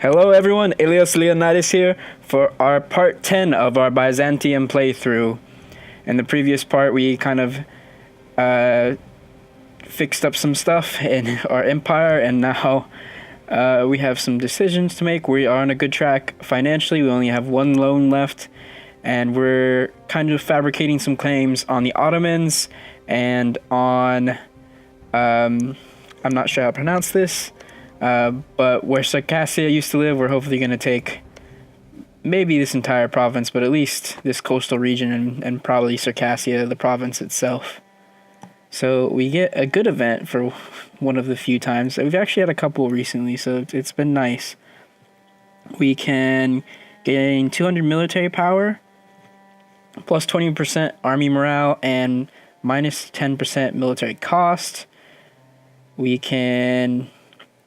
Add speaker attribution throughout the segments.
Speaker 1: Hello everyone, Elias Leonidas here for our part 10 of our Byzantium playthrough. In the previous part we kind of fixed up some stuff in our empire, and now we have some decisions to make. We are on a good track financially. We only have one loan left, and we're kind of fabricating some claims on the Ottomans and on I'm not sure how to pronounce this, but where Circassia used to live. We're hopefully going to take maybe this entire province, but at least this coastal region and probably Circassia, the province itself. So we get a good event for one of the few times. We've actually had a couple recently, so it's been nice. We can gain 200 military power, plus 20% army morale, and minus 10% military cost. We can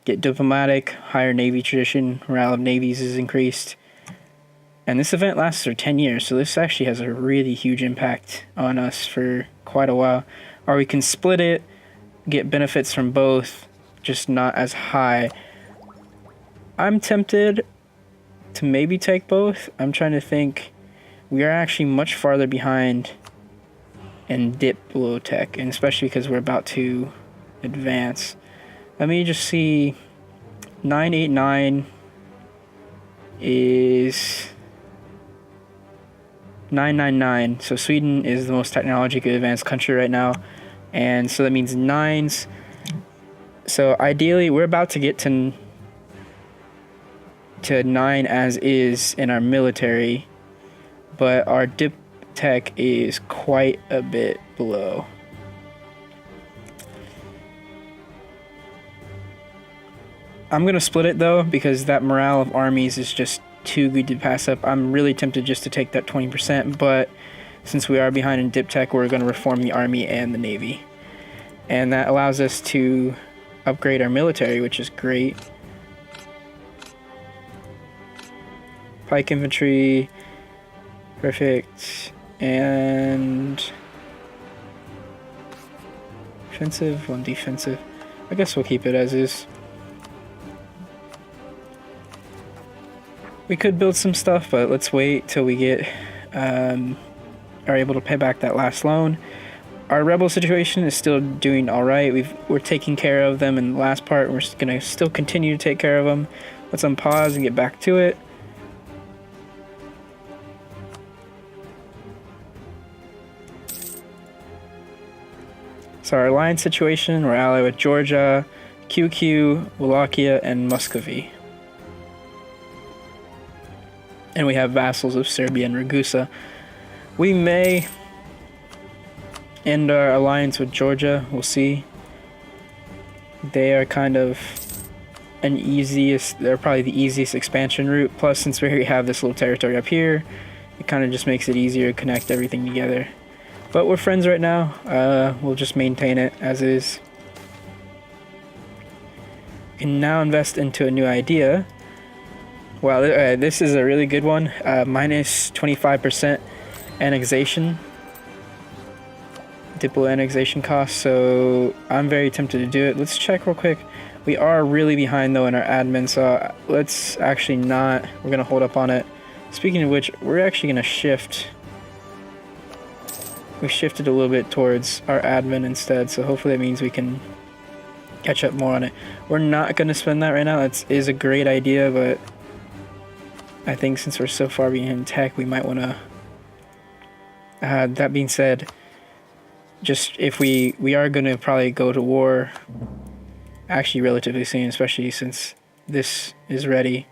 Speaker 1: get diplomatic, higher navy tradition, morale of navies is increased. And this event lasts for 10 years, so this actually has a really huge impact on us for quite a while. Or we can split it, get benefits from both, just not as high. I'm tempted to maybe take both. I'm trying to think. We are actually much farther behind in Diplotech, and especially because we're about to advance. Let me just see. 989 is 999. So Sweden is the most technologically advanced country right now, and so that means nines. So ideally we're about to get to 9 as is in our military, but our dip tech is quite a bit below. I'm going to split it though, because that morale of armies is just too good to pass up. I'm really tempted just to take that 20%, but since we are behind in dip tech, we're going to reform the army and the navy. And that allows us to upgrade our military, which is great. Pike infantry, perfect. And offensive, one defensive. I guess we'll keep it as is. We could build some stuff, but let's wait till we get are able to pay back that last loan. Our rebel situation is still doing all right. We're taking care of them in the last part. We're gonna still continue to take care of them. Let's unpause and get back to it. So our alliance situation, we're allied with Georgia, QQ, Wallachia, and Muscovy. And we have vassals of Serbia and Ragusa. We may end our alliance with Georgia. We'll see. They are kind of they're probably the easiest expansion route. Plus, since we already have this little territory up here, it kind of just makes it easier to connect everything together. But we're friends right now. We'll just maintain it as is. We can now invest into a new idea. Wow, this is a really good one. Minus 25% annexation. Diplo annexation cost, so I'm very tempted to do it. Let's check real quick. We are really behind though in our admin, so let's actually not. We're gonna hold up on it. Speaking of which, we're actually gonna shift. We shifted a little bit towards our admin instead, so hopefully that means we can catch up more on it. We're not gonna spend that right now. That is a great idea, but I think since we're so far behind tech, we might want to. That being said, just if we are going to probably go to war, actually relatively soon, especially since this is ready.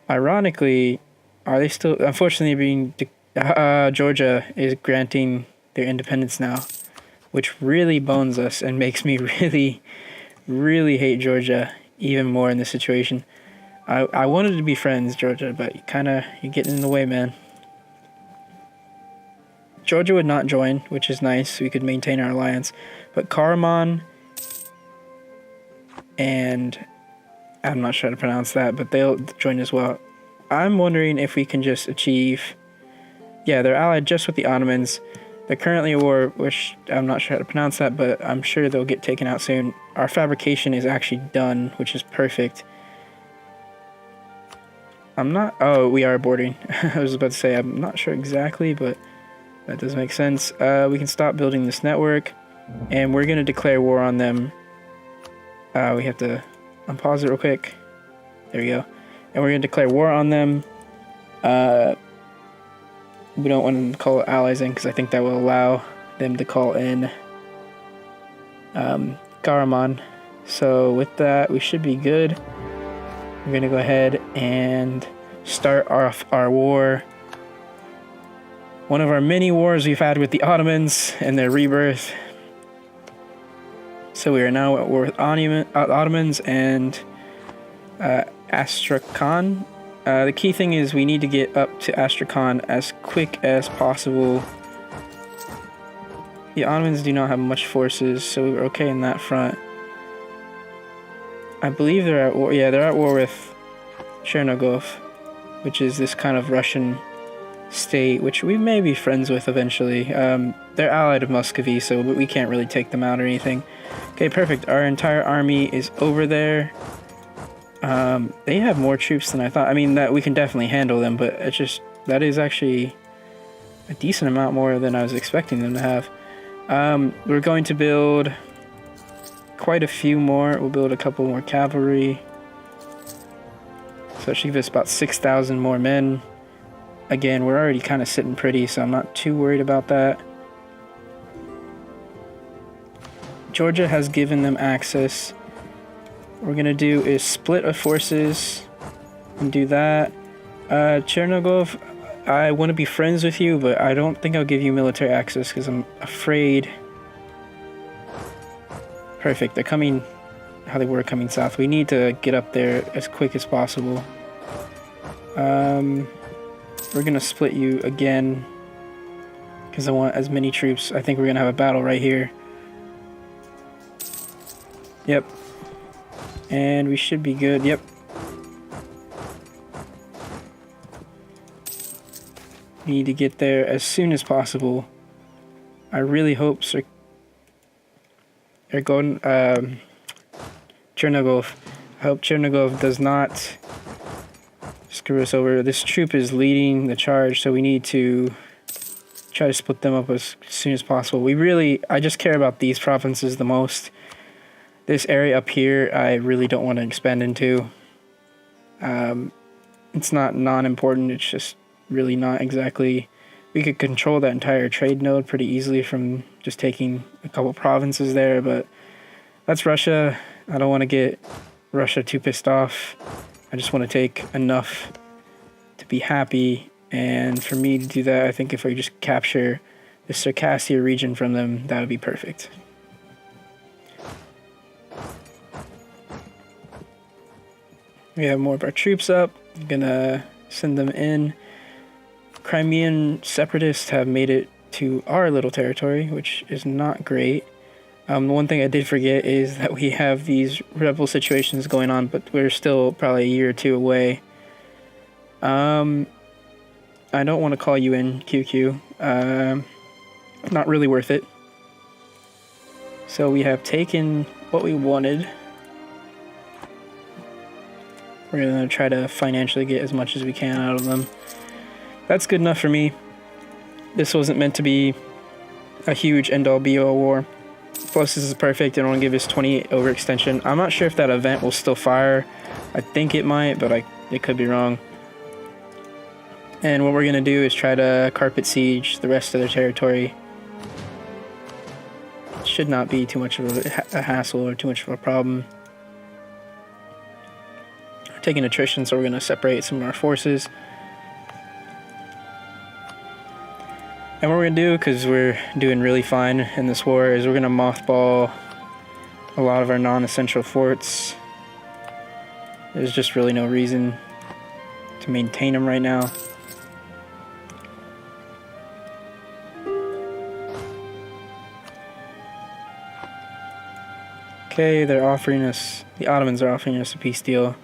Speaker 1: Ironically, are they still? Unfortunately, Georgia is granting their independence now, which really bones us and makes me really, really hate Georgia even more in this situation. I wanted to be friends, Georgia, but you're getting in the way, man. Georgia would not join, which is nice. We could maintain our alliance. But Karaman and I'm not sure how to pronounce that, but they'll join as well. I'm wondering if we can just achieve. Yeah, they're allied just with the Ottomans. They're currently at war, which I'm not sure how to pronounce that, but I'm sure they'll get taken out soon. Our fabrication is actually done, which is perfect. Oh, we are boarding. I was about to say, I'm not sure exactly, but that does make sense. We can stop building this network, and we're going to declare war on them. We have to unpause it real quick. There we go. And we're going to declare war on them. We don't want to call allies in, because I think that will allow them to call in Garaman. So with that, we should be good. We're going to go ahead and start off our war. One of our many wars we've had with the Ottomans and their rebirth. So we are now at war with Ottomans and Astrakhan. The key thing is we need to get up to Astrakhan as quick as possible. The Ottomans do not have much forces, so we're okay in that front. I believe they're at war. Yeah, they're at war with Chernigov, which is this kind of Russian state, which we may be friends with eventually. They're allied of Muscovy, so we can't really take them out or anything. Okay, perfect. Our entire army is over there. They have more troops than I thought. I mean, that we can definitely handle them, but it's just, that is actually a decent amount more than I was expecting them to have. We're going to build quite a few more. We'll build a couple more cavalry. So that should give us about 6,000 more men. Again, we're already kind of sitting pretty, so I'm not too worried about that. Georgia has given them access. What we're going to do is split our forces and do that. Chernigov, I want to be friends with you, but I don't think I'll give you military access because I'm afraid. Perfect. They're coming how they were coming south. We need to get up there as quick as possible. We're going to split you again because I want as many troops. I think we're going to have a battle right here. Yep. And we should be good. Yep. We need to get there as soon as possible. I really hope Chernigov. I hope Chernigov does not screw us over. This troop is leading the charge, so we need to try to split them up as soon as possible. I just care about these provinces the most. This area up here, I really don't want to expand into. It's not non-important, it's just really not exactly. We could control that entire trade node pretty easily from just taking a couple provinces there, but that's Russia. I don't want to get Russia too pissed off. I just want to take enough to be happy, and for me to do that, I think if I just capture the Circassia region from them, that would be perfect. We have more of our troops up. I'm gonna send them in. Crimean separatists have made it to our little territory, which is not great. One thing I did forget is that we have these rebel situations going on, but we're still probably a year or two away. I don't want to call you in, QQ. Not really worth it. So we have taken what we wanted. We're going to try to financially get as much as we can out of them. That's good enough for me. This wasn't meant to be a huge end-all be-all war. Plus, this is perfect. It'll only give us 28 overextension. I'm not sure if that event will still fire. I think it might, but it could be wrong. And what we're going to do is try to carpet siege the rest of their territory. It should not be too much of a hassle or too much of a problem. We're taking attrition, so we're going to separate some of our forces. And what we're going to do, because we're doing really fine in this war, is we're going to mothball a lot of our non-essential forts. There's just really no reason to maintain them right now. Okay, the Ottomans are offering us a peace deal.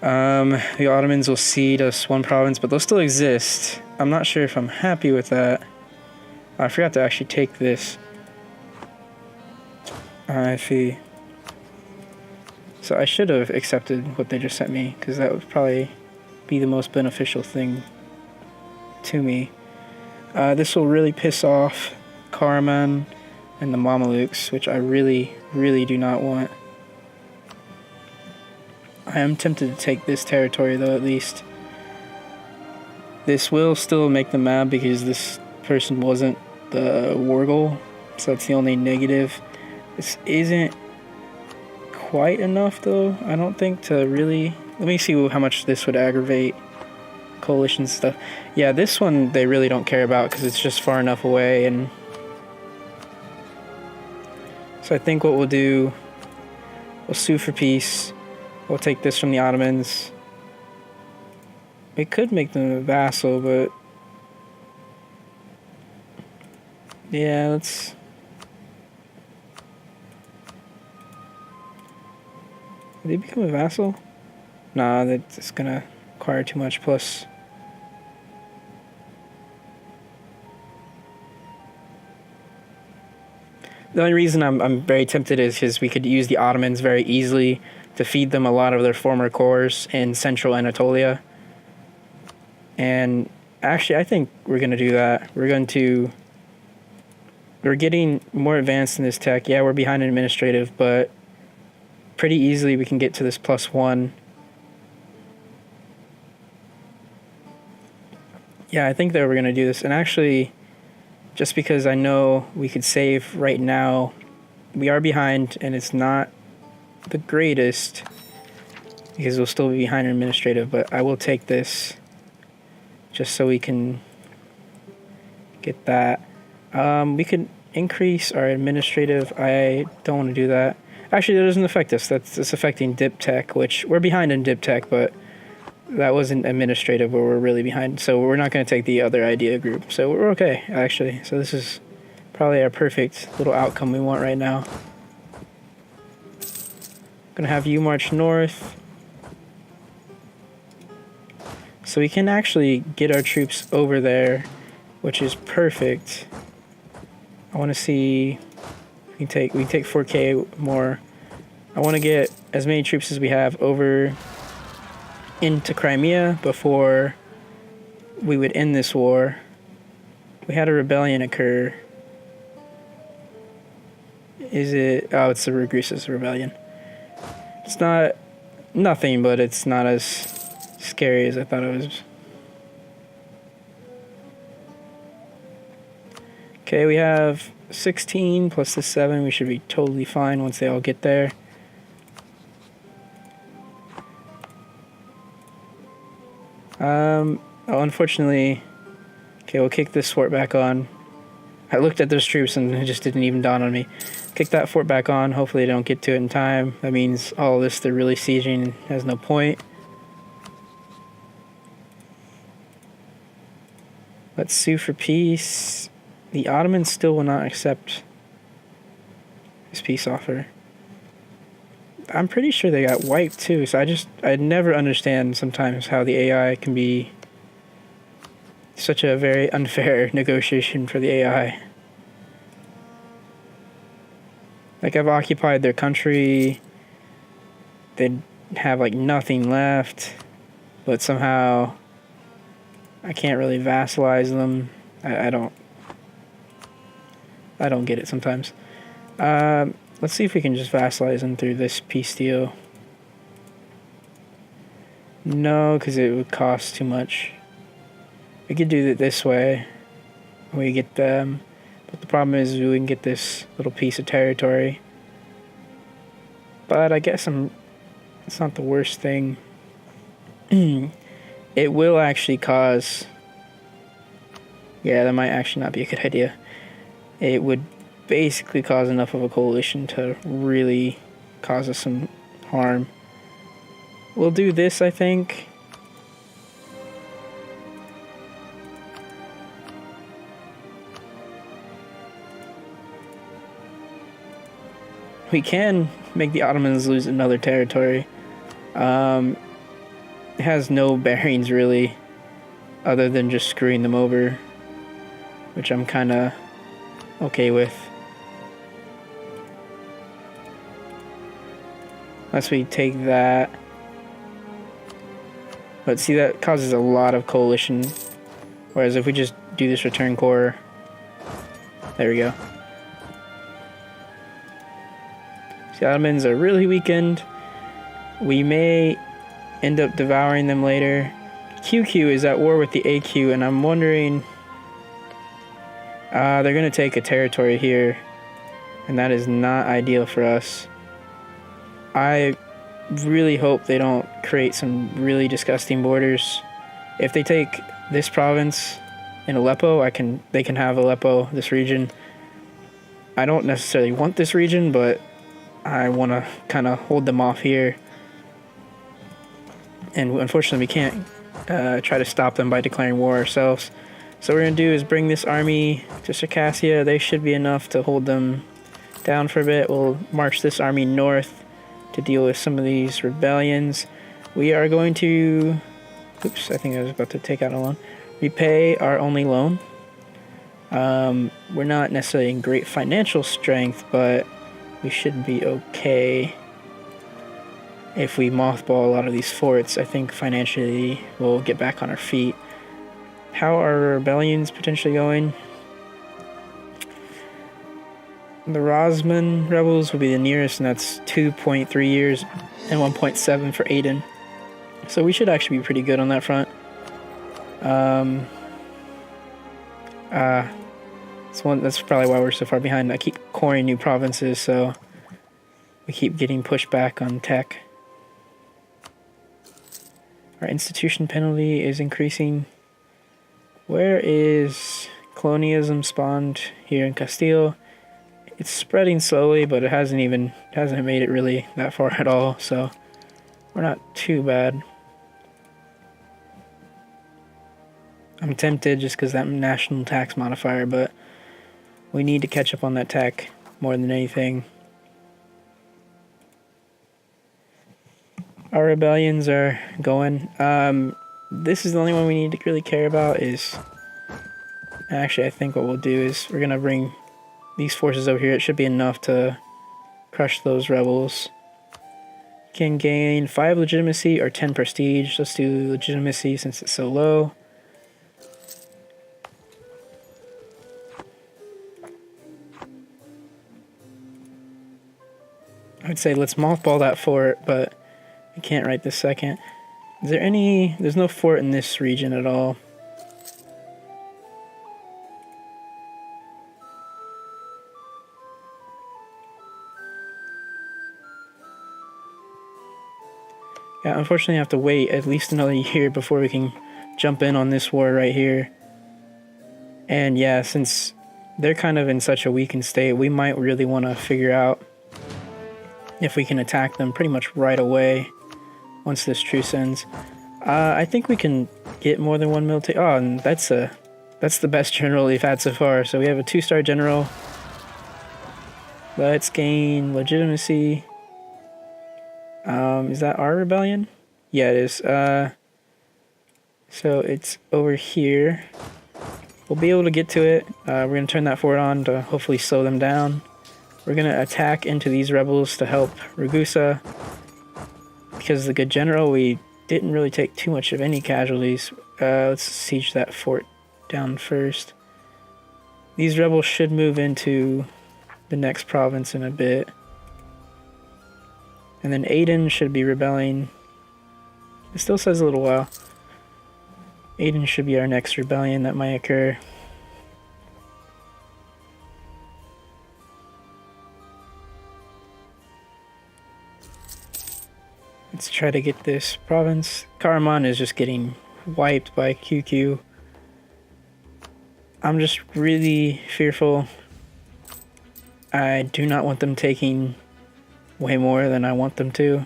Speaker 1: The Ottomans will cede us one province, but they'll still exist. I'm not sure if I'm happy with that. I forgot to actually take this. I see. So I should have accepted what they just sent me, because that would probably be the most beneficial thing to me. This will really piss off Karaman and the Mamelukes, which I really, really do not want. I am tempted to take this territory, though, at least. This will still make them mad because this person wasn't the war goal, so that's the only negative. This isn't quite enough, though, I don't think, to really... Let me see how much this would aggravate coalition stuff. Yeah, this one they really don't care about because it's just far enough away, and... So I think what we'll do... We'll sue for peace. We'll take this from the Ottomans. We could make them a vassal, but... Yeah, let's... Did they become a vassal? Nah, that's gonna require too much, plus... The only reason I'm very tempted is because we could use the Ottomans very easily to feed them a lot of their former cores in central Anatolia. And actually, I think we're going to do that. We're getting more advanced in this tech. Yeah, we're behind in administrative, but pretty easily we can get to this +1. Yeah, I think that we're going to do this. And actually, just because I know we could save right now, we are behind, and it's not the greatest because we'll still be behind in administrative, but I will take this just so we can get that. We could increase our administrative. I don't want to do that. Actually, that doesn't affect us. That's affecting dip tech, which we're behind in dip tech, but that wasn't administrative where we're really behind. So we're not going to take the other idea group. So we're okay, actually. So this is probably our perfect little outcome we want right now. Gonna have you march north. So we can actually get our troops over there, which is perfect. I want to see... We take 4K more. I want to get as many troops as we have over into Crimea before we would end this war. We had a rebellion occur. Is it... Oh, it's the Ragusa's rebellion. It's not... Nothing, but it's not as scary as I thought it was. Okay, we have 16 plus the 7. We should be totally fine once they all get there. Unfortunately... Okay, we'll kick this fort back on. I looked at those troops and it just didn't even dawn on me. Kick that fort back on. Hopefully they don't get to it in time. That means all this they're really sieging has no point. Let's sue for peace. The Ottomans still will not accept this peace offer. I'm pretty sure they got wiped too, so I never understand sometimes how the AI can be such a very unfair negotiation for the AI. Like, I've occupied their country, they have like nothing left, but somehow I can't really vassalize them. I don't get it sometimes. Let's see if we can just vassalize them through this peace deal. No, because it would cost too much. We could do it this way. We get them. But the problem is we can get this little piece of territory. But I guess it's not the worst thing. It will actually cause... Yeah, that might actually not be a good idea. It would basically cause enough of a coalition to really cause us some harm. We'll do this, I think. We can make the Ottomans lose another territory. It has no bearings, really, other than just screwing them over, which I'm kind of okay with. Unless we take that. But see, that causes a lot of coalition. Whereas if we just do this return core... There we go. See, the Ottomans are really weakened. We may end up devouring them later. QQ is at war with the AQ, and I'm wondering... they're going to take a territory here. And that is not ideal for us. I really hope they don't create some really disgusting borders. If they take this province in Aleppo, they can have Aleppo, this region. I don't necessarily want this region, but I want to kind of hold them off here. And unfortunately, we can't try to stop them by declaring war ourselves. So what we're going to do is bring this army to Circassia. They should be enough to hold them down for a bit. We'll march this army north to deal with some of these rebellions. We are going to... Oops, I think I was about to take out a loan. Repay our only loan. We're not necessarily in great financial strength, but we should be okay. If we mothball a lot of these forts, I think financially we'll get back on our feet. How are rebellions potentially going? The Rosman rebels will be the nearest, and that's 2.3 years and 1.7 for Aden. So we should actually be pretty good on that front. That's probably why we're so far behind. I keep coring new provinces, so we keep getting pushed back on tech. Our institution penalty is increasing. Where is colonialism spawned? Here in Castile. It's spreading slowly, but it hasn't made it really that far at all, so we're not too bad. I'm tempted just because that national tax modifier, but we need to catch up on that tech more than anything. Our rebellions are going. This is the only one we need to really care about is... Actually, I think what we'll do is we're going to bring these forces over here. It should be enough to crush those rebels. Can gain 5 legitimacy or 10 prestige. Let's do legitimacy since it's so low. I would say let's mothball that fort, but I can't right this second. Is there any... There's no fort in this region at all. Yeah, unfortunately I have to wait at least another year before we can jump in on this war right here. And yeah, since they're kind of in such a weakened state, we might really want to figure out if we can attack them pretty much right away once this truce ends. I think we can get more than one military... Oh, and that's the best general we've had so far. So we have a 2-star general. Let's gain legitimacy. Is that our rebellion? Yeah, it is. So it's over here. We'll be able to get to it. We're going to turn that fort on to hopefully slow them down. We're going to attack into these rebels to help Ragusa. Because of the good general, we didn't really take too much of any casualties. Let's siege that fort down first. These rebels should move into the next province in a bit. And then Aden should be rebelling. It still says a little while. Aden should be our next rebellion that might occur. Let's try to get this province. Karaman is just getting wiped by QQ. I'm just really fearful. I do not want them taking way more than I want them to.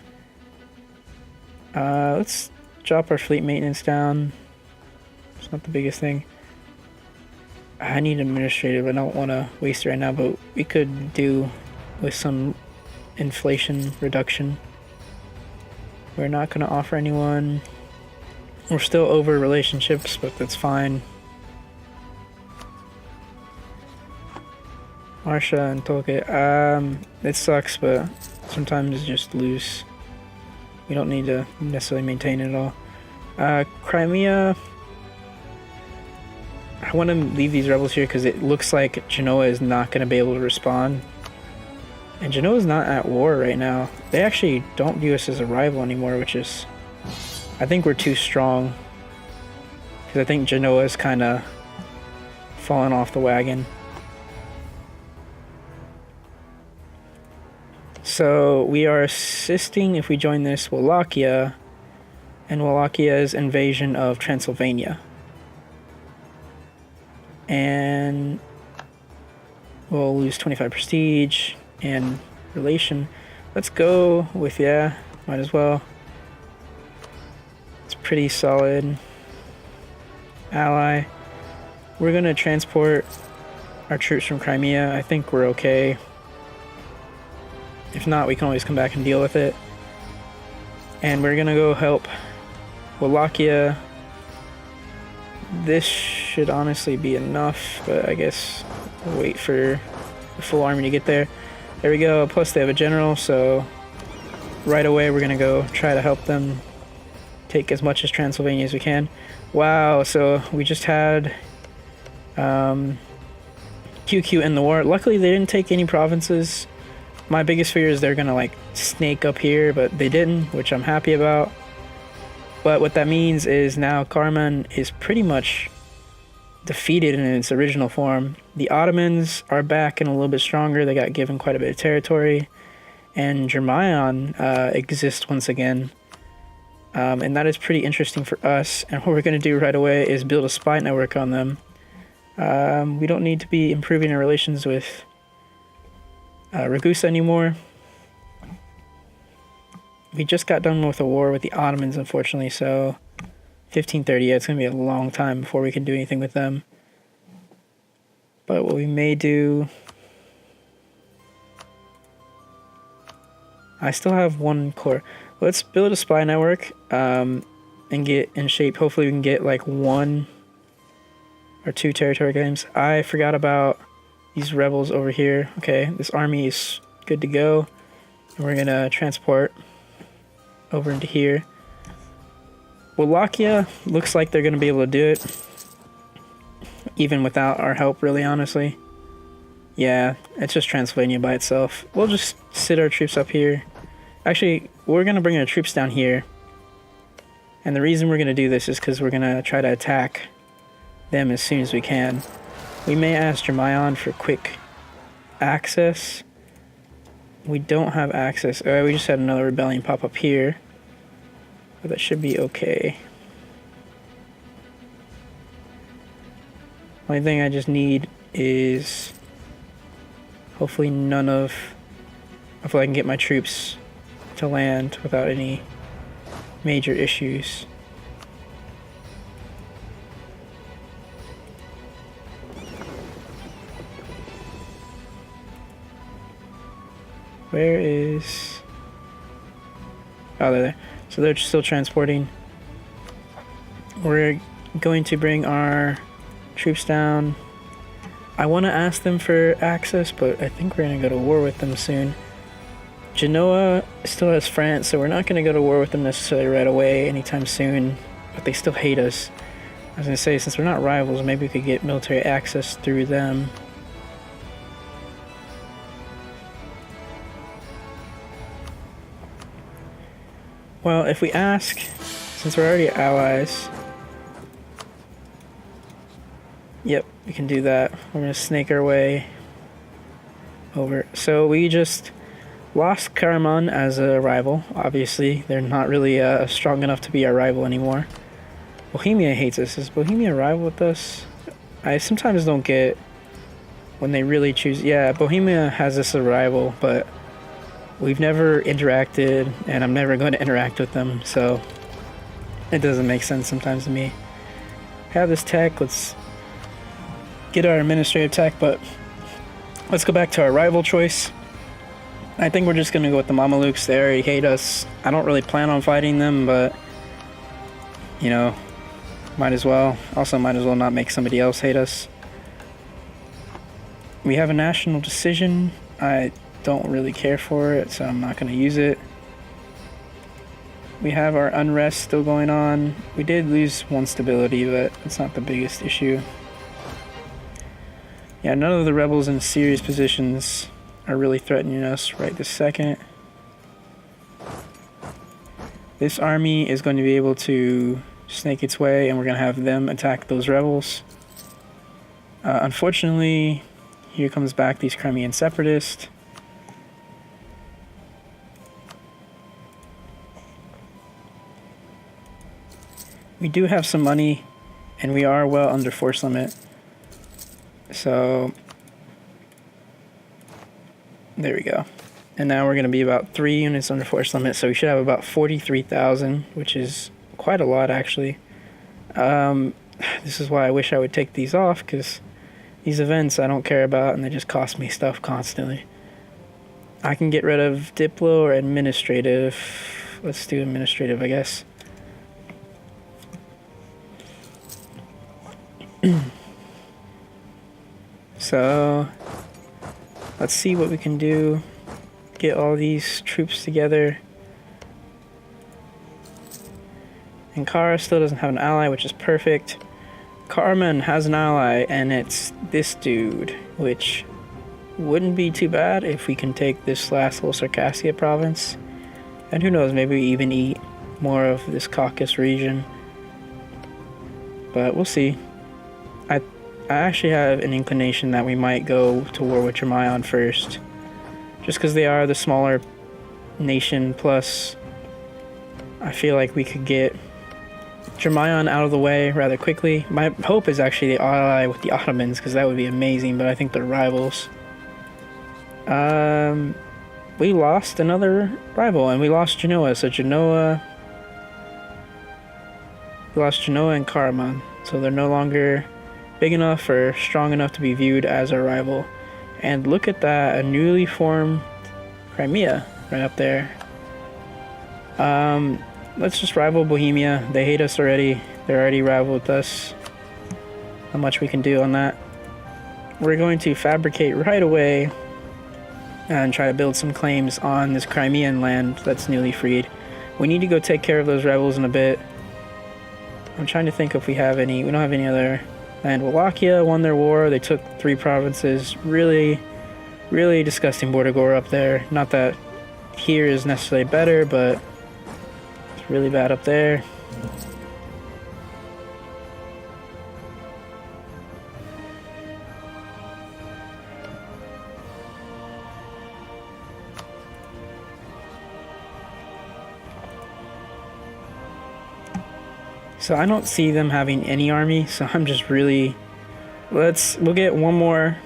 Speaker 1: Let's drop our fleet maintenance down. It's not the biggest thing. I need administrative. I don't want to waste it right now, but we could do with some inflation reduction. We're not going to offer anyone. We're still over relationships, but that's fine. Marsha and Tolkien. It sucks, but sometimes it's just loose. We don't need to necessarily maintain it at all. Crimea. I want to leave these rebels here because it looks like Genoa is not going to be able to respond. And Genoa's not at war right now. They actually don't view us as a rival anymore, which is... I think we're too strong. Because I think Genoa's kind of fallen off the wagon. So we are assisting, if we join this, Wallachia. And Wallachia's invasion of Transylvania. And we'll lose 25 prestige and relation. Let's go with, yeah, might as well. It's pretty solid. Ally. We're gonna transport our troops from Crimea. I think we're okay. If not, we can always come back and deal with it. And we're gonna go help Wallachia. This should honestly be enough, but I guess we'll wait for the full army to get there. There we go. Plus they have a general, so right away we're gonna go try to help them take as much as Transylvania as we can. Wow, so we just had QQ in the war. Luckily they didn't take any provinces. My biggest fear is they're gonna like snake up here, but they didn't, which I'm happy about. But what that means is now Karaman is pretty much defeated in its original form. The Ottomans are back and a little bit stronger. They got given quite a bit of territory. And Germayan exists once again. And that is pretty interesting for us. And what we're going to do right away is build a spy network on them. We don't need to be improving our relations with Ragusa anymore. We just got done with a war with the Ottomans, unfortunately, so 1530, yeah, it's going to be a long time before we can do anything with them. But what we may do... I still have one core. Let's build a spy network and get in shape. Hopefully we can get like 1 or 2 territory claims. I forgot about these rebels over here. Okay, this army is good to go. And we're going to transport over into here. Wallachia looks like they're going to be able to do it. Even without our help, really, honestly. Yeah, it's just Transylvania by itself. We'll just sit our troops up here. Actually, we're going to bring our troops down here. And the reason we're going to do this is because we're going to try to attack them as soon as we can. We may ask Germayan for quick access. We don't have access. We just had another rebellion pop up here. But that should be okay. Only thing I just need is hopefully hopefully I can get my troops to land without any major issues. Where is... Oh, they're there. So they're still transporting. We're going to bring our troops down. I want to ask them for access, but I think we're going to go to war with them soon. Genoa still has France, so we're not going to go to war with them necessarily right away anytime soon, but they still hate us. I was going to say, since we're not rivals, maybe we could get military access through them. Well, if we ask, since we're already allies, yep, we can do that. We're going to snake our way over. So we just lost Karaman as a rival. Obviously, they're not really strong enough to be our rival anymore. Bohemia hates us. Is Bohemia a rival with us? I sometimes don't get when they really choose. Yeah, Bohemia has us as a rival, but we've never interacted, and I'm never going to interact with them, so it doesn't make sense sometimes to me. Have this tech, let's get our administrative tech, but let's go back to our rival choice. I think we're just going to go with the Mamelukes. They already hate us. I don't really plan on fighting them, but, you know, might as well. Also, might as well not make somebody else hate us. We have a national decision. I don't really care for it, so I'm not going to use it. We have our unrest still going on. We did lose one stability, but it's not the biggest issue. Yeah, none of the rebels in serious positions are really threatening us right this second. This army is going to be able to snake its way, and we're going to have them attack those rebels. Unfortunately, here comes back these Crimean separatists. We do have some money, and we are well under force limit. So, there we go. And now we're going to be about 3 units under force limit, so we should have about 43,000, which is quite a lot, actually. This is why I wish I would take these off, because these events I don't care about, and they just cost me stuff constantly. I can get rid of Diplo or Administrative. Let's do Administrative, I guess. So, let's see what we can do. Get all these troops together. Ankara still doesn't have an ally, which is perfect. Carmen has an ally, and it's this dude, which wouldn't be too bad if we can take this last little Circassia province. And who knows, maybe we even eat more of this Caucasus region. But we'll see. I actually have an inclination that we might go to war with Jeremiah first. Just because they are the smaller nation, plus I feel like we could get Jeremiah out of the way rather quickly. My hope is actually the ally with the Ottomans, because that would be amazing, but I think they're rivals. We lost another rival, and we lost Genoa, so we lost Genoa and Karaman, so they're no longer big enough or strong enough to be viewed as our rival. And look at that, a newly formed Crimea right up there. Let's just rival Bohemia. They hate us already. They're already rival with us. Not much we can do on that. We're going to fabricate right away and try to build some claims on this Crimean land that's newly freed. We need to go take care of those rebels in a bit. I'm trying to think if we have any. We don't have any other land. Wallachia won their war. They took 3 provinces. Really, really disgusting border gore up there. Not that here is necessarily better, but it's really bad up there. So I don't see them having any army, so I'm just really... We'll get one more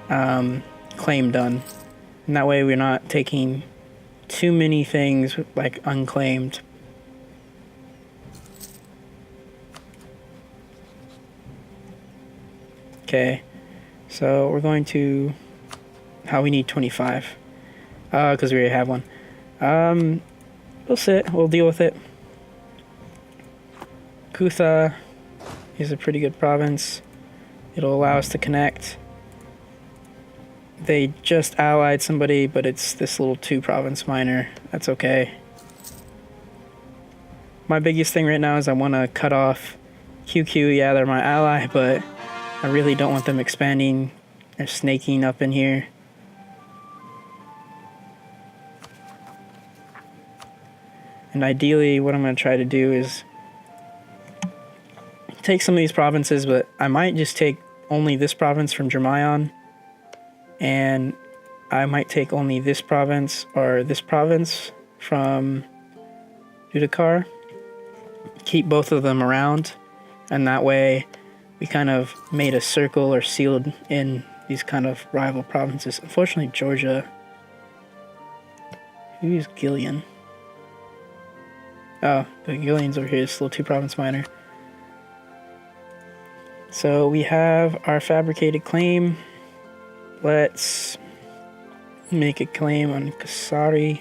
Speaker 1: claim done. And that way we're not taking too many things, like, unclaimed. Okay, so we're going to... we need 25. Because we already have one. We'll sit, we'll deal with it. Kutha is a pretty good province. It'll allow us to connect. They just allied somebody, but it's this little 2-province minor. That's okay. My biggest thing right now is I want to cut off QQ. Yeah, they're my ally, but I really don't want them expanding or snaking up in here. And ideally, what I'm going to try to do is take some of these provinces, but I might just take only this province from Jeremiah, and I might take only this province or this province from Dudakar. Keep both of them around, and that way we kind of made a circle or sealed in these kind of rival provinces. Unfortunately, Georgia. Who's Gillian? Oh, the Gillian's over here, this little 2-province minor. So we have our fabricated claim. Let's make a claim on Kasari.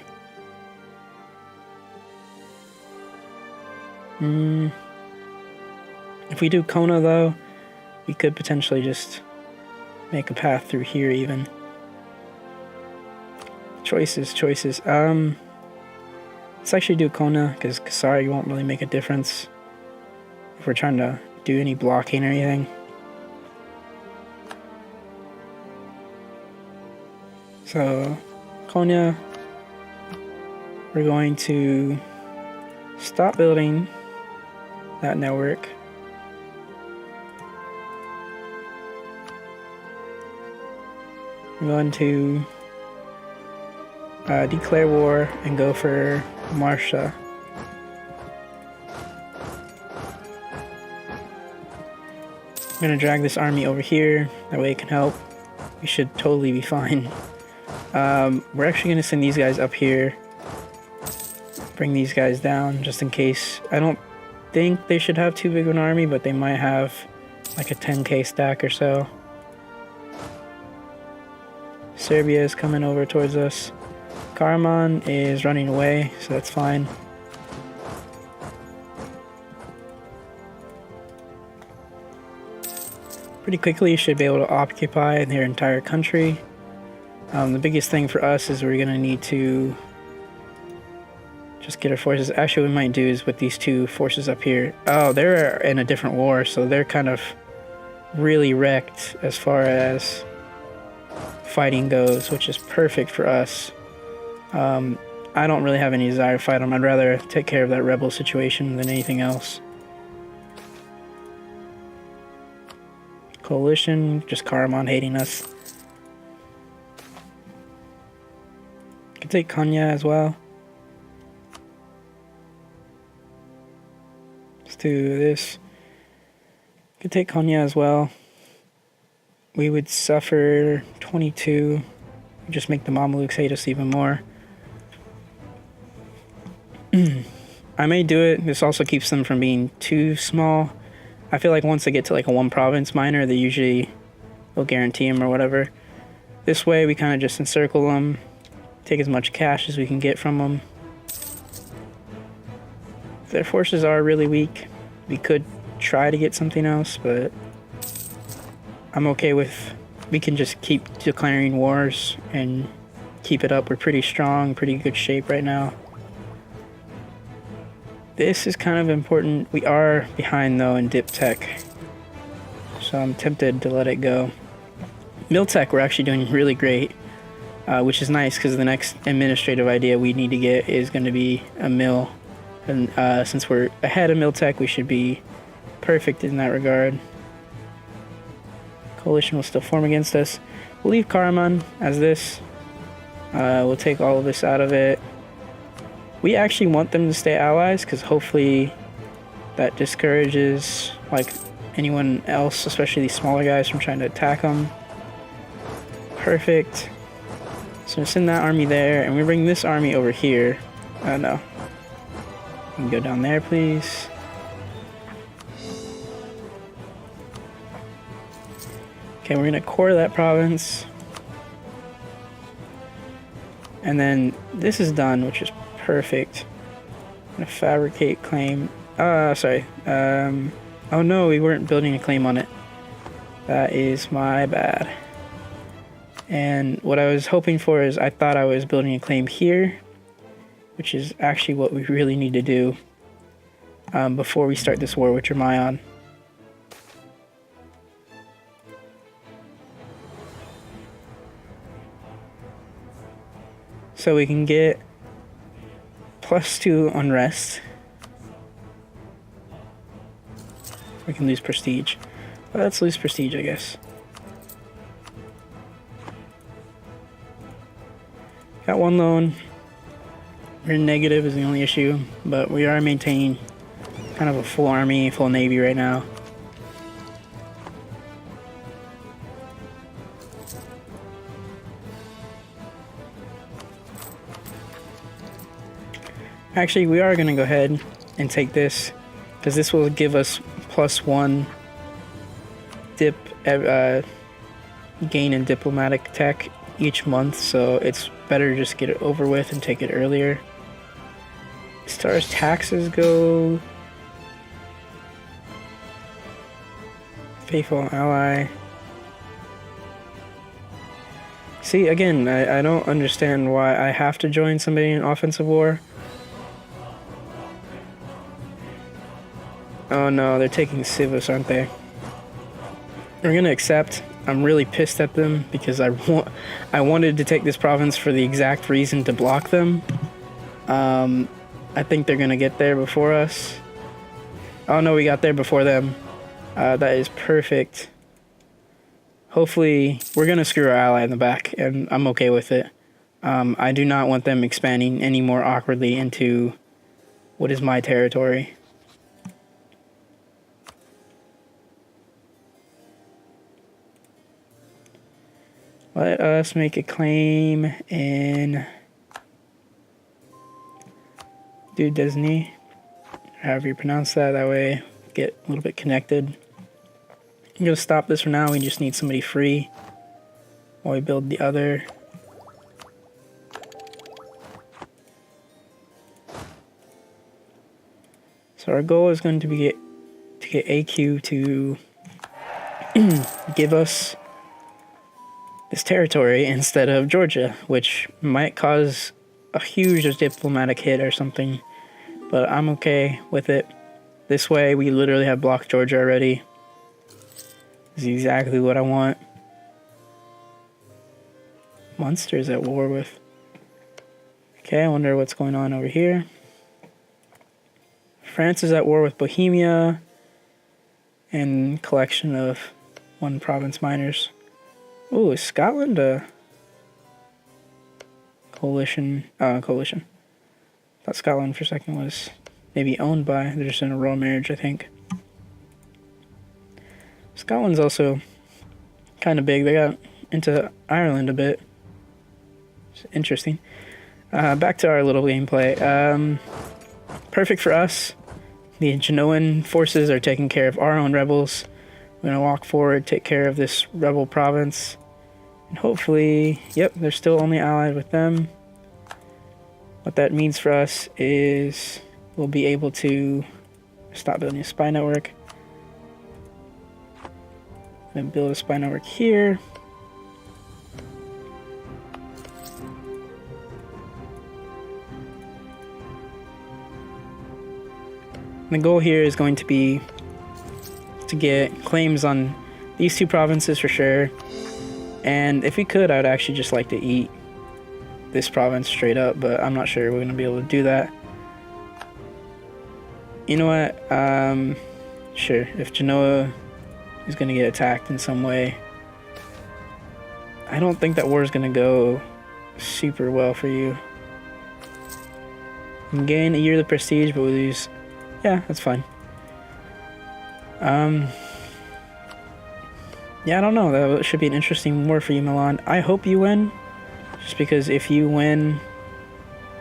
Speaker 1: If we do Kona, though, we could potentially just make a path through here even. Choices. Let's actually do Kona, because Kasari won't really make a difference if we're trying to do any blocking or anything. So, Konya, we're going to stop building that network. We're going to declare war and go for Marsha. I'm gonna drag this army over here, that way it can help. We should totally be fine. We're actually gonna send these guys up here, bring these guys down just in case. I don't think they should have too big of an army, but they might have like a 10k stack or so. Serbia is coming over towards us. Karaman is running away, so that's fine. Pretty quickly you should be able to occupy their entire country. The biggest thing for us is we're going to need to just get our forces. Actually, what we might do is with these two forces up here. Oh, they're in a different war, so they're kind of really wrecked as far as fighting goes, which is perfect for us. I don't really have any desire to fight them. I'd rather take care of that rebel situation than anything else. Coalition, just Karaman hating us. Could take Konya as well. Let's do this. Could take Konya as well. We would suffer 22. Just make the Mamelukes hate us even more. I may do it. This also keeps them from being too small. I feel like once they get to like a one province minor, they usually will guarantee them or whatever. This way we kind of just encircle them, take as much cash as we can get from them. Their forces are really weak. We could try to get something else, but I'm okay with, we can just keep declaring wars and keep it up. We're pretty strong, pretty good shape right now. This is kind of important. We are behind though in dip tech, so I'm tempted to let it go. Mill tech we're actually doing really great, which is nice because the next administrative idea we need to get is going to be a mill, and since we're ahead of mill tech, we should be perfect in that regard. Coalition will still form against us. We'll leave Karaman as this. We'll take all of this out of it. We actually want them to stay allies because hopefully that discourages like anyone else, especially these smaller guys, from trying to attack them. Perfect. So send that army there, and we bring this army over here. No. You can go down there, please. Okay, we're gonna core that province. And then this is done, which is perfect. I'm gonna fabricate claim. Sorry. Oh no, we weren't building a claim on it. That is my bad. And what I was hoping for is I thought I was building a claim here, which is actually what we really need to do before we start this war with Jeremiah. So we can get +2 unrest. We can lose prestige. Well, let's lose prestige, I guess. Got one loan. We're negative is the only issue, but we are maintaining kind of a full army, full navy right now. Actually, we are going to go ahead and take this, because this will give us +1 dip gain in diplomatic tech each month, so it's better to just get it over with and take it earlier. As far as taxes go, faithful ally. See, again, I don't understand why I have to join somebody in offensive war. Oh no, they're taking Sivas, aren't they? We're gonna accept. I'm really pissed at them because I wanted to take this province for the exact reason to block them. I think they're gonna get there before us. Oh no, we got there before them. That is perfect. Hopefully, we're gonna screw our ally in the back, and I'm okay with it. I do not want them expanding any more awkwardly into what is my territory. Let us make a claim in Dudesny, however you pronounce that. That way, get a little bit connected. I'm gonna stop this for now. We just need somebody free while we build the other. So our goal is going to be to get AQ to give us this territory instead of Georgia, which might cause a huge diplomatic hit or something, but I'm okay with it. This way, we literally have blocked Georgia already. This is exactly what I want. Munster's at war with. Okay, I wonder what's going on over here. France is at war with Bohemia and collection of one province miners. Oh, is Scotland a coalition? Coalition. I thought Scotland for a second was maybe owned by. They're just in a royal marriage, I think. Scotland's also kind of big. They got into Ireland a bit. It's interesting. Back to our little gameplay. Perfect for us. The Genoan forces are taking care of our own rebels. We're going to walk forward, take care of this rebel province. And hopefully, yep, they're still only allied with them. What that means for us is we'll be able to stop building a spy network. And build a spy network here. The goal here is going to be to get claims on these two provinces for sure. And if we could, I would actually just like to eat this province straight up, but I'm not sure we're going to be able to do that. You know what? Sure, if Genoa is going to get attacked in some way, I don't think that war is going to go super well for you. You can gain a year of the prestige, but we lose. Yeah, that's fine. Yeah, I don't know. That should be an interesting war for you, Milan. I hope you win. Just because if you win,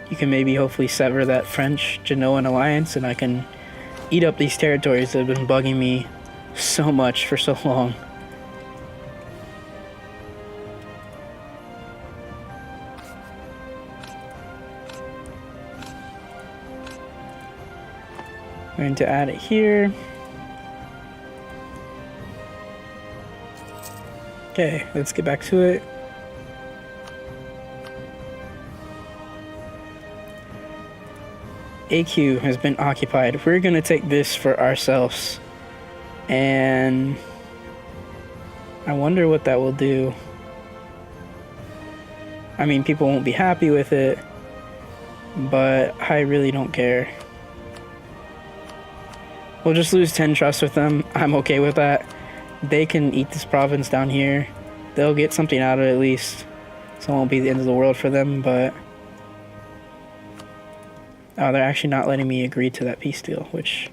Speaker 1: you can maybe hopefully sever that French-Genoan alliance, and I can eat up these territories that have been bugging me so much for so long. I'm going to add it here. Okay, let's get back to it. AQ has been occupied. We're going to take this for ourselves. And I wonder what that will do. I mean, people won't be happy with it, but I really don't care. We'll just lose 10 trust with them. I'm okay with that. They can eat this province down here. They'll get something out of it at least. So it won't be the end of the world for them, but... Oh, they're actually not letting me agree to that peace deal, which...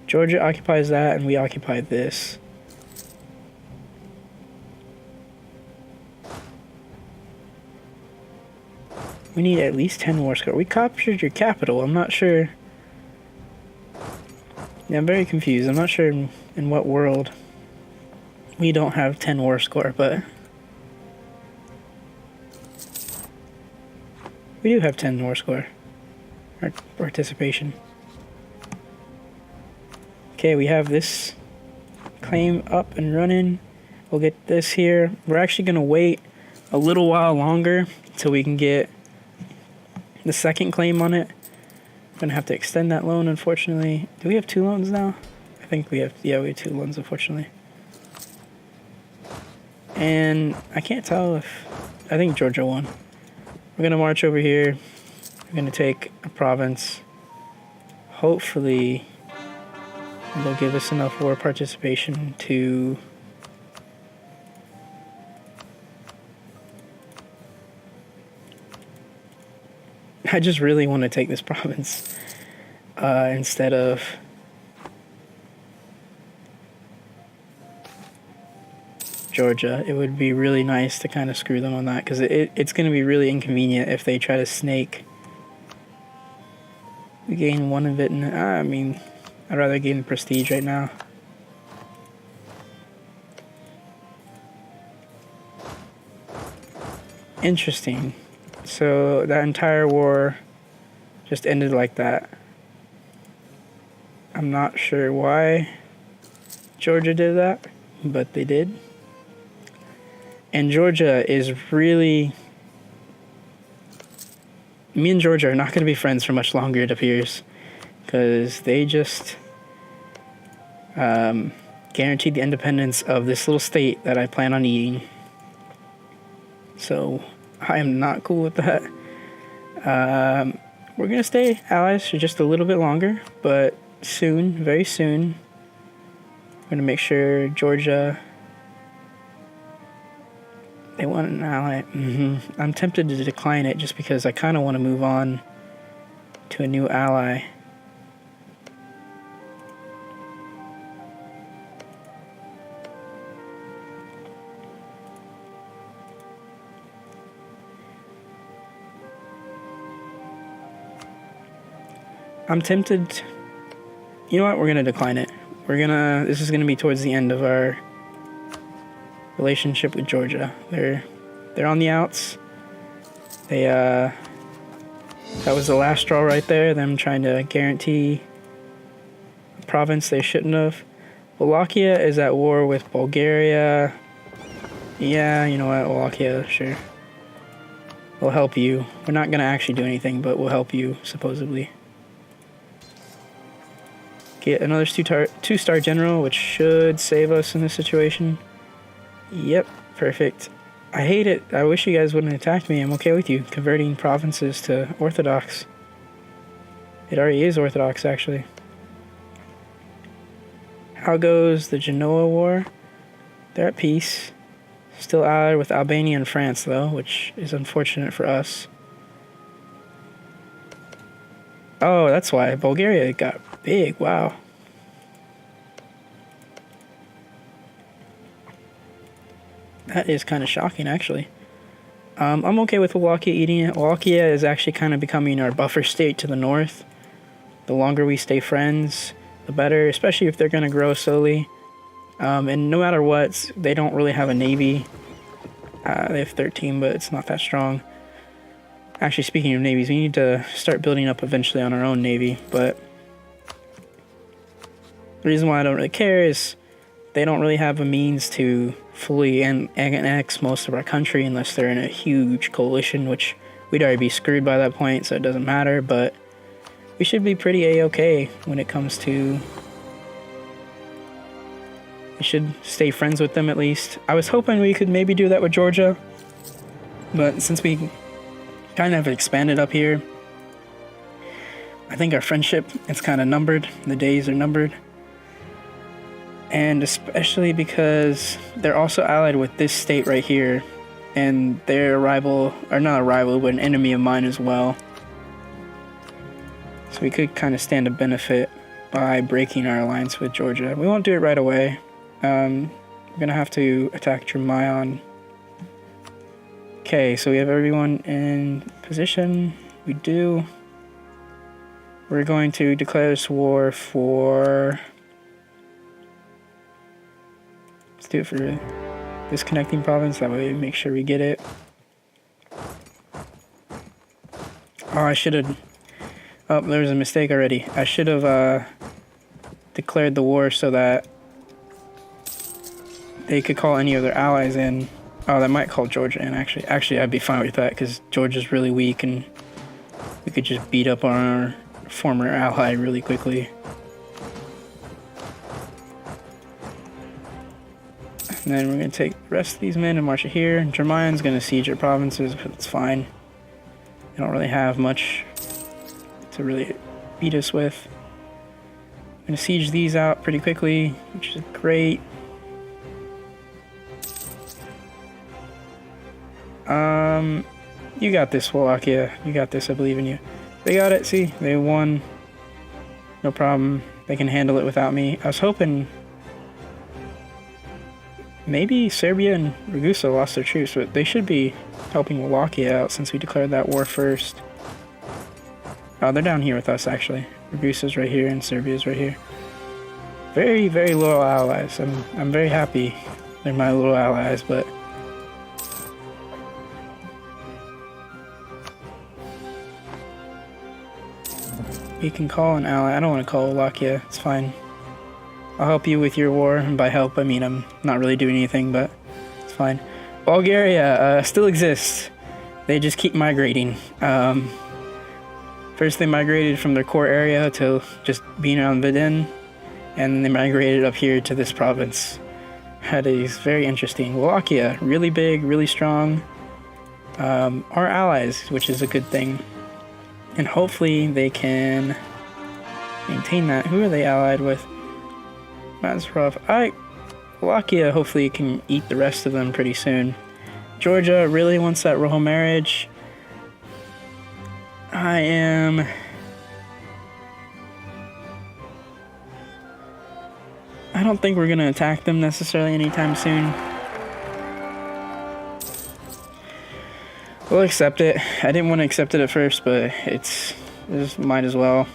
Speaker 1: Georgia occupies that, and we occupy this. We need at least 10 war score. We captured your capital. I'm not sure... Yeah, I'm very confused. I'm not sure in what world we don't have 10 war score, but... We do have 10 war score. Or participation. Okay, we have this claim up and running. We'll get this here. We're actually going to wait a little while longer till we can get the second claim on it. I'm going to have to extend that loan, unfortunately. Do we have 2 loans now? I think we have, yeah, we have 2 loans, unfortunately. And I can't tell if, I think Georgia won. We're going to march over here. We're going to take a province. Hopefully, they'll give us enough war participation to I just really want to take this province instead of Georgia. It would be really nice to kind of screw them on that, because it's going to be really inconvenient if they try to snake. We gain 1 of it, and I mean, I'd rather gain prestige right now. Interesting. So that entire war just ended like that. I'm not sure why Georgia did that, but they did. And Georgia is really... Me and Georgia are not going to be friends for much longer, it appears. Because they just guaranteed the independence of this little state that I plan on eating. So I am not cool with that. We're going to stay allies for just a little bit longer, but soon, very soon, we're going to make sure Georgia... They want an ally. I'm tempted to decline it just because I kind of want to move on to a new ally. I'm tempted. You know what? We're gonna decline it. This is gonna be towards the end of our relationship with Georgia. They're on the outs. That was the last straw right there. Them trying to guarantee a province they shouldn't have. Wallachia is at war with Bulgaria. Yeah, you know what? Wallachia, sure. We'll help you. We're not gonna actually do anything, but we'll help you, supposedly. Get another 2-star general, which should save us in this situation. Yep, perfect. I hate it. I wish you guys wouldn't attack me. I'm okay with you converting provinces to Orthodox. It already is Orthodox, actually. How goes the Genoa War? They're at peace. Still allied with Albania and France, though, which is unfortunate for us. Oh, that's why. Bulgaria got big. Wow. That is kind of shocking, actually. I'm okay with Wallachia eating it. Wallachia is actually kind of becoming our buffer state to the north. The longer we stay friends, the better, especially if they're going to grow slowly. And no matter what, they don't really have a navy. They have 13, but it's not that strong. Actually, speaking of navies, we need to start building up eventually on our own navy, but the reason why I don't really care is they don't really have a means to fully annex most of our country unless they're in a huge coalition, which we'd already be screwed by that point, so it doesn't matter, but we should be pretty A-okay when it comes to... We should stay friends with them at least. I was hoping we could maybe do that with Georgia, but since we kind of expanded up here, I think our friendship is kind of numbered. The days are numbered. And especially because they're also allied with this state right here, and they're a rival, or not a rival, but an enemy of mine as well. So we could kind of stand to benefit by breaking our alliance with Georgia. We won't do it right away. We're going to have to attack Jeremion. Okay, so we have everyone in position. We do. We're going to declare this war for... Let's do it for this connecting province. That way we make sure we get it. Oh, I should have... Oh, there was a mistake already. I should have declared the war so that they could call any of their allies in. Oh, that might call Georgia in, actually. Actually, I'd be fine with that, because Georgia's really weak, and we could just beat up on our former ally really quickly. And then we're going to take the rest of these men and march it here. Jermion's going to siege our provinces, but it's fine. They don't really have much to really beat us with. I'm going to siege these out pretty quickly, which is great. You got this, Wallachia. You got this, I believe in you. They got it, see? They won. No problem. They can handle it without me. I was hoping maybe Serbia and Ragusa lost their troops, but they should be helping Wallachia out since we declared that war first. Oh, they're down here with us, actually. Ragusa's right here and Serbia's right here. Very, very loyal allies. I'm very happy they're my little allies, but you can call an ally. I don't want to call Wallachia. It's fine. I'll help you with your war, and by help I mean I'm not really doing anything, but it's fine. Bulgaria still exists. They just keep migrating. First they migrated from their core area to just being around Vidin, and then they migrated up here to this province. That is very interesting. Wallachia, really big, really strong. Our allies, which is a good thing. And hopefully they can maintain that. Who are they allied with? Mazarov. Wallachia hopefully can eat the rest of them pretty soon. Georgia really wants that royal marriage. I don't think we're gonna attack them necessarily anytime soon. We'll accept it. I didn't want to accept it at first, but it's just might as well.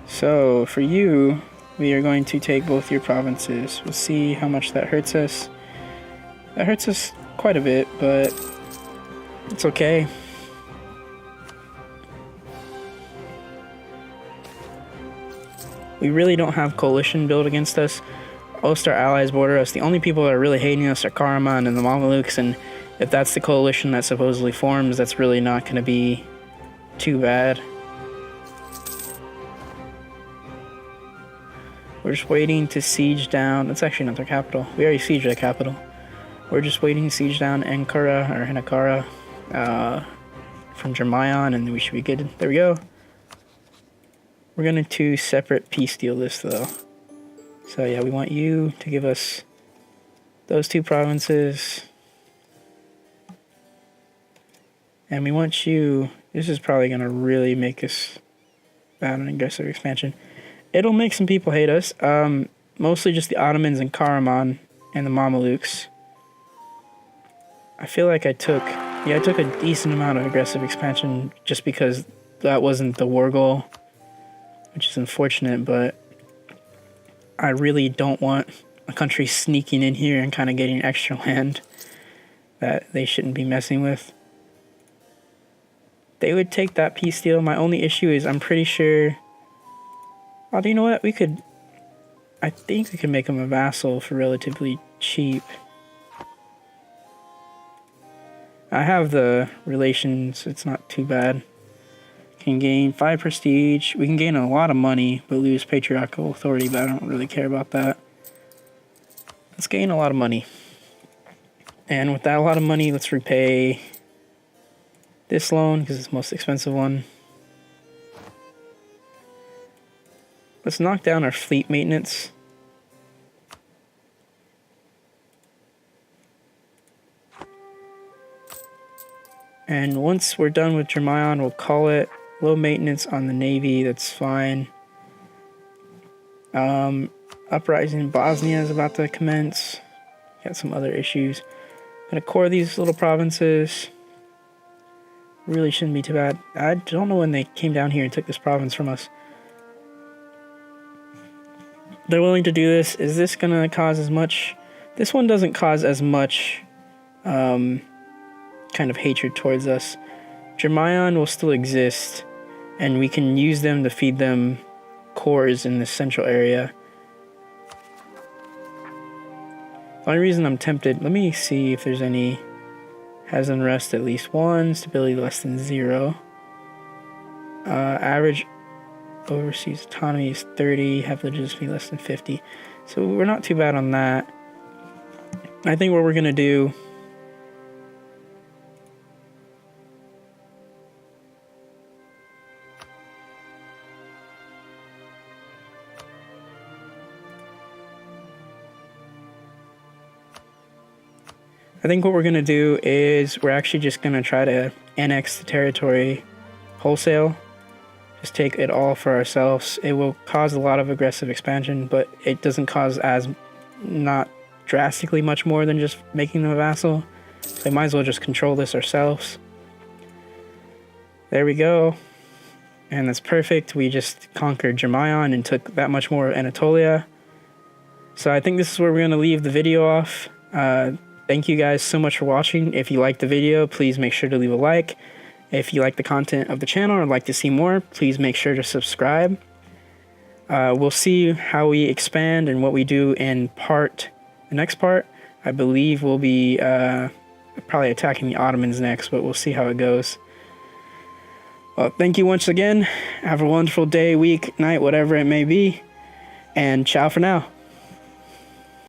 Speaker 1: So for you, we are going to take both your provinces. We'll see how much that hurts us. That hurts us quite a bit, but it's okay. We really don't have coalition built against us. Most our allies border us. The only people that are really hating us are Karaman and the Mamelukes, and if that's the coalition that supposedly forms, that's really not going to be too bad. We're just waiting to siege down. That's actually not their capital. We already sieged their capital. We're just waiting to siege down Ankara or Hinakara from Jermion, and we should be good. There we go. We're going to separate peace deal this though. So yeah, we want you to give us those two provinces. And we want you, this is probably going to really make us bad on aggressive expansion. It'll make some people hate us. Mostly just the Ottomans and Karaman and the Mamelukes. I feel like I took a decent amount of aggressive expansion just because that wasn't the war goal, which is unfortunate, but I really don't want a country sneaking in here and kind of getting extra land that they shouldn't be messing with. They would take that peace deal. My only issue is I'm pretty sure... Oh, do you know what? I think we could make them a vassal for relatively cheap. I have the relations. It's not too bad. Can gain 5 prestige. We can gain a lot of money, but lose patriarchal authority, but I don't really care about that. Let's gain a lot of money. And with that a lot of money, let's repay this loan, because it's the most expensive one. Let's knock down our fleet maintenance. And once we're done with Jermion, we'll call it. Low maintenance on the Navy, that's fine. Uprising in Bosnia is about to commence. Got some other issues. Gonna core these little provinces. Really shouldn't be too bad. I don't know when they came down here and took this province from us. They're willing to do this. Is this gonna cause as much? This one doesn't cause as much kind of hatred towards us. Jermion will still exist, and we can use them to feed them cores in the central area. The only reason I'm tempted, let me see if there's any. Has unrest at least 1, stability less than 0. Average overseas autonomy is 30, have legitimacy less than 50. So we're not too bad on that. I think what we're going to do... I think what we're going to do is we're actually just going to try to annex the territory wholesale. Just take it all for ourselves. It will cause a lot of aggressive expansion, but it doesn't cause as not drastically much more than just making them a vassal. So we might as well just control this ourselves. There we go. And that's perfect. We just conquered Jermaion and took that much more of Anatolia. So I think this is where we're going to leave the video off. Thank you guys so much for watching. If you liked the video, please make sure to leave a like. If you like the content of the channel or would like to see more, please make sure to subscribe. We'll see how we expand and what we do in the next part. I believe we'll be probably attacking the Ottomans next, but we'll see how it goes. Well, thank you once again. Have a wonderful day, week, night, whatever it may be. And ciao for now.